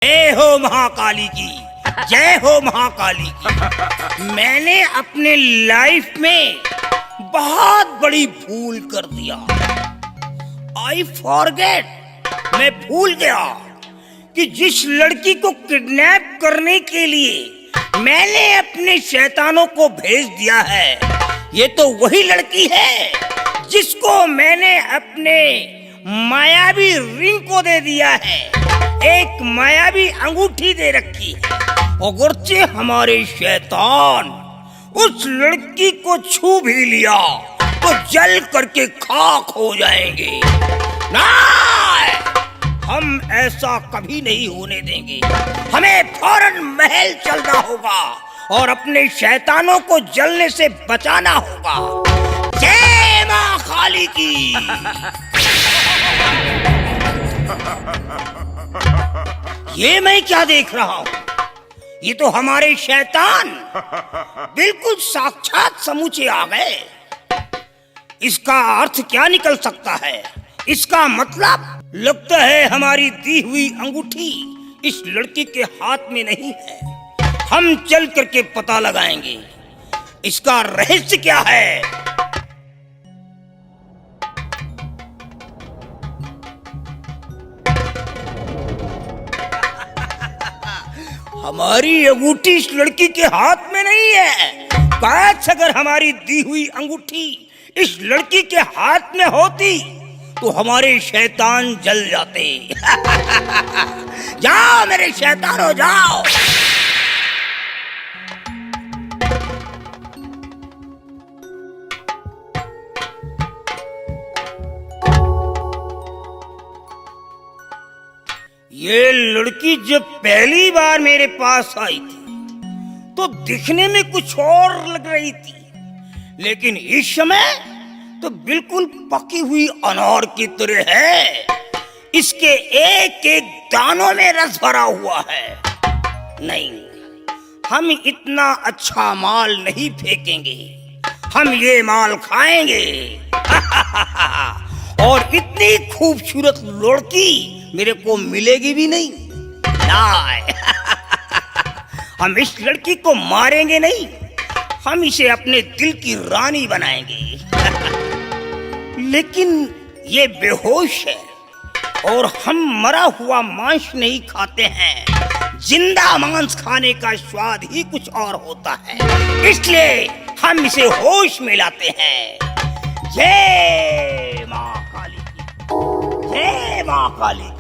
जय हो महाकाली की, जय हो महाकाली की। मैंने अपने लाइफ में बहुत बड़ी भूल कर दिया। आई फॉरगेट, मैं भूल गया कि जिस लड़की को किडनैप करने के लिए मैंने अपने शैतानों को भेज दिया है, ये तो वही लड़की है जिसको मैंने अपने मायावी रिंग को दे दिया है, एक मायावी अंगूठी दे रखी है। अगरचे हमारे शैतान उस लड़की को छू भी लिया तो जल करके खाक हो जाएंगे। ना, हम ऐसा कभी नहीं होने देंगे। हमें फौरन महल चलना होगा और अपने शैतानों को जलने से बचाना होगा। जय मां काली की। ये मैं क्या देख रहा हूँ? ये तो हमारे शैतान बिल्कुल साक्षात समूचे आ गए। इसका अर्थ क्या निकल सकता है? इसका मतलब लगता है हमारी दी हुई अंगूठी इस लड़की के हाथ में नहीं है। हम चल करके पता लगाएंगे इसका रहस्य क्या है। हमारी अंगूठी इस लड़की के हाथ में नहीं है। काश अगर हमारी दी हुई अंगूठी इस लड़की के हाथ में होती तो हमारे शैतान जल जाते। जाओ मेरे शैतानों, जाओ। ये लड़की जब पहली बार मेरे पास आई थी तो दिखने में कुछ और लग रही थी, लेकिन इस समय तो बिल्कुल पकी हुई अनार की तरह है। इसके एक एक दानों में रस भरा हुआ है। नहीं, हम इतना अच्छा माल नहीं फेंकेंगे, हम ये माल खाएंगे। और इतनी खूबसूरत लड़की मेरे को मिलेगी भी नहीं। हम इस लड़की को मारेंगे नहीं, हम इसे अपने दिल की रानी बनाएंगे। लेकिन ये बेहोश है और हम मरा हुआ मांस नहीं खाते हैं। जिंदा मांस खाने का स्वाद ही कुछ और होता है, इसलिए हम इसे होश में लाते हैं। जय मां काली की, जय मां काली की।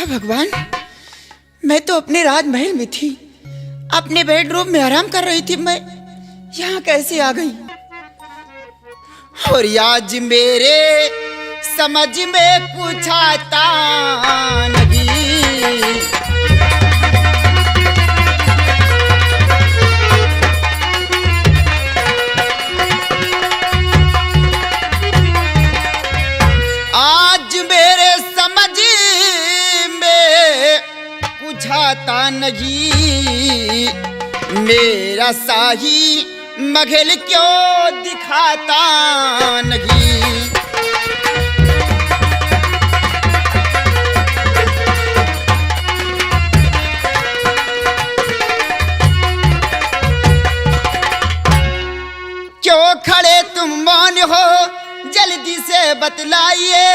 भगवान, मैं तो अपने राजमहल में थी, अपने बेडरूम में आराम कर रही थी। मैं यहाँ कैसे आ गई? और आज मेरे समझ में कुछ आता नहीं। आज मेरे समझ बुझाता नहीं, मेरा शाही महल क्यों दिखाता नहीं। क्यों खड़े तुम मौन हो, जल्दी से बतलाइए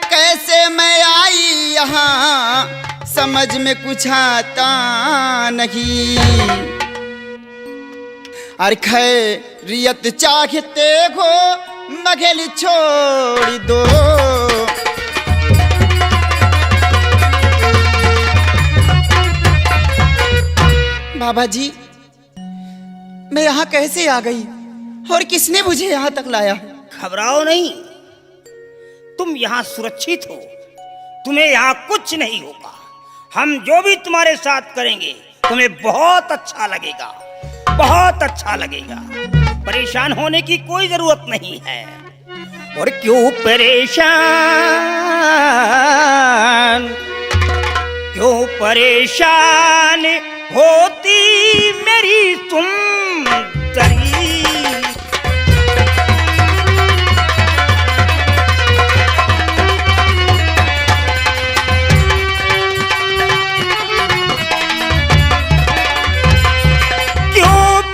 कैसे मैं आई यहाँ, समझ में कुछ आता नहीं। अरे खैरियत चाहते हो महल छोड़ दो। बाबा जी, मैं यहाँ कैसे आ गई और किसने मुझे यहाँ तक लाया? घबराओ नहीं, तुम यहाँ सुरक्षित हो, तुम्हें यहाँ कुछ नहीं होगा। हम जो भी तुम्हारे साथ करेंगे तुम्हें बहुत अच्छा लगेगा। बहुत अच्छा लगेगा। परेशान होने की कोई जरूरत नहीं है। और क्यों परेशान होती मेरी सुंदरी।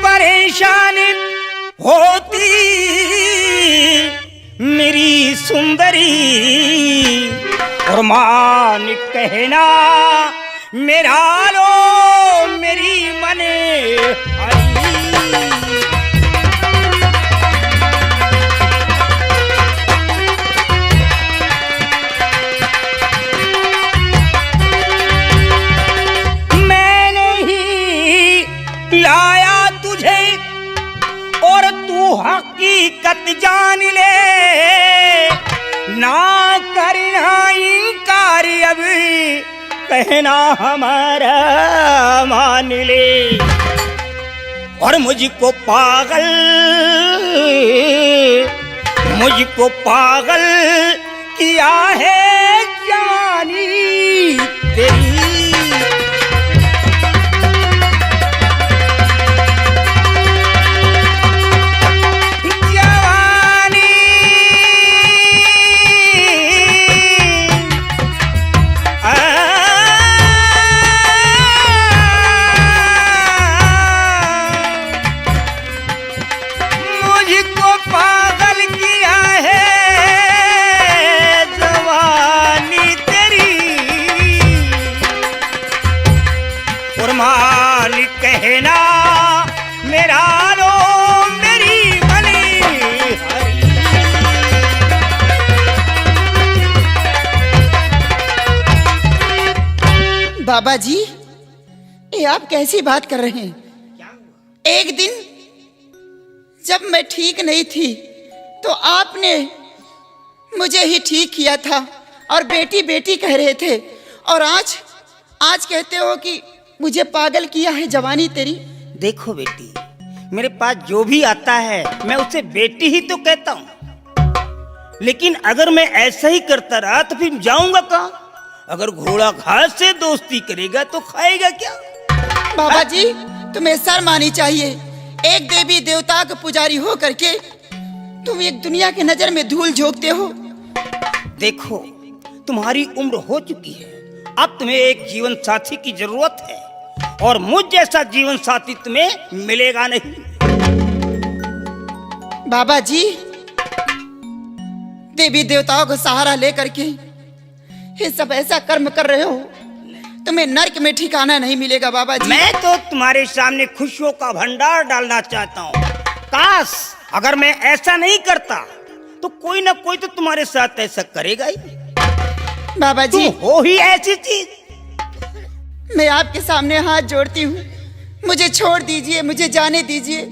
परेशान होती मेरी सुंदरी, और मान कहना मेरा लो मेरी मने हरी। मैंने ही लाया और तू हकीकत जान ले, ना करना इनकार अब कहना हमारा मान ले। और मुझको पागल किया है जवानी तेरी। कहना मेरा लो मेरी मनी हरी। बाबा जी, ये आप कैसी बात कर रहे हैं? एक दिन जब मैं ठीक नहीं थी तो आपने मुझे ही ठीक किया था और बेटी बेटी कह रहे थे, और आज कहते हो कि मुझे पागल किया है जवानी तेरी। देखो बेटी, मेरे पास जो भी आता है मैं उसे बेटी ही तो कहता हूँ। लेकिन अगर मैं ऐसा ही करता रहा तो फिर जाऊंगा कहाँ? अगर घोड़ा घास से दोस्ती करेगा तो खाएगा क्या? बाबा जी, तुम्हें शर्म आनी चाहिए। एक देवी देवता के पुजारी हो करके तुम एक दुनिया की नजर में धूल झोंकते हो। देखो, तुम्हारी उम्र हो चुकी है, अब तुम्हें एक जीवन साथी की जरूरत है, और मुझ जैसा जीवन साथी तुम्हें मिलेगा नहीं। बाबा जी, देवी देवताओं को सहारा लेकर के ये सब ऐसा कर्म कर रहे हो, तुम्हें नरक में ठिकाना नहीं मिलेगा बाबा जी। मैं तो तुम्हारे सामने खुशियों का भंडार डालना चाहता हूँ। काश अगर मैं ऐसा नहीं करता तो कोई ना कोई तो तुम्हारे साथ ऐसा करेगा ही। बाबा जी, तुम हो ही ऐसी चीज। मैं आपके सामने हाथ जोड़ती हूँ, मुझे छोड़ दीजिए, मुझे जाने दीजिए।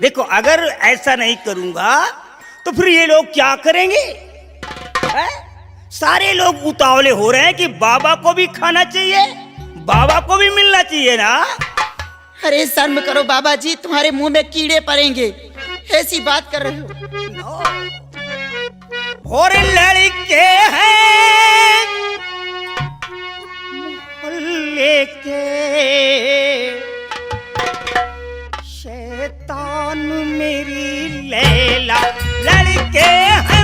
देखो, अगर ऐसा नहीं करूंगा तो फिर ये लोग क्या करेंगे? है? सारे लोग उतावले हो रहे हैं कि बाबा को भी खाना चाहिए, बाबा को भी मिलना चाहिए ना। अरे शर्म करो बाबा जी, तुम्हारे मुंह में कीड़े पड़ेंगे, ऐसी बात कर रहे हो। और लड़के हैं मोहल्ले के, शैतान मेरी लैला। लड़के हैं